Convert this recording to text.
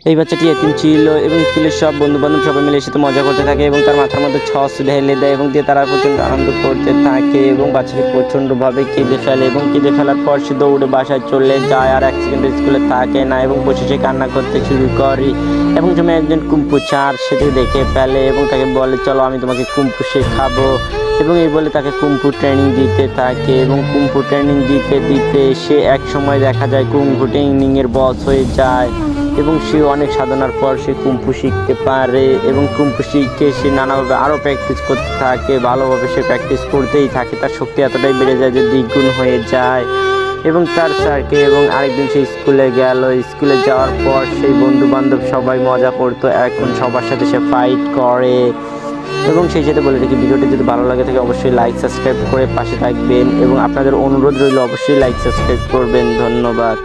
এই বাচ্চাটি এতিম ছিল এবং স্কুলের সব বন্ধুবান্ধব সবাই মিলে এর সাথে মজা করতে থাকে এবং তার মাথার মধ্যে ছস ঢেলে দেয় এবং দিয়ে তারা প্রচণ্ড আনন্দ করতে থাকে এবং বাচ্চাটি প্রচণ্ডভাবে কেঁদে ফেলে এবং কেঁদে ফেলার পর সে দৌড়ে বাসায় চলে যায় আর এক সেকেন্ড স্কুলে থাকে না এবং বসে সে কান্না করতে শুরু করে এবং তুমি একজন কুম্ফু চার সেটি দেখে ফেলে এবং তাকে বলে চলো আমি তোমাকে কুম্ফু শেখাবো এবং এই বলে তাকে কুম্ফু ট্রেনিং দিতে থাকে এবং কুম্ফু ট্রেনিং দিতে দিতে সে এক সময় দেখা যায় কুম্ফু ট্রেনিংয়ের বস হয়ে যায় এবং সে অনেক সাধনার পর সে কুম্ফু শিখতে পারে এবং কুম্ফু শিখে সে নানাভাবে আরও প্র্যাকটিস করতে থাকে ভালোভাবে সে প্র্যাকটিস করতেই থাকে তার শক্তি এতটাই বেড়ে যায় যে দ্বিগুণ হয়ে যায় এবং তার স্যারকে এবং আরেকদিন সে স্কুলে গেল স্কুলে যাওয়ার পর সেই বন্ধু বান্ধব সবাই মজা করতো এখন সবার সাথে সে ফাইট করে এবং সেই সাথে বলে রাখি ভিডিওটি যদি ভালো লাগে থাকে অবশ্যই লাইক সাবস্ক্রাইব করে পাশে থাকবেন এবং আপনাদের অনুরোধ রইল অবশ্যই লাইক সাবস্ক্রাইব করবেন ধন্যবাদ।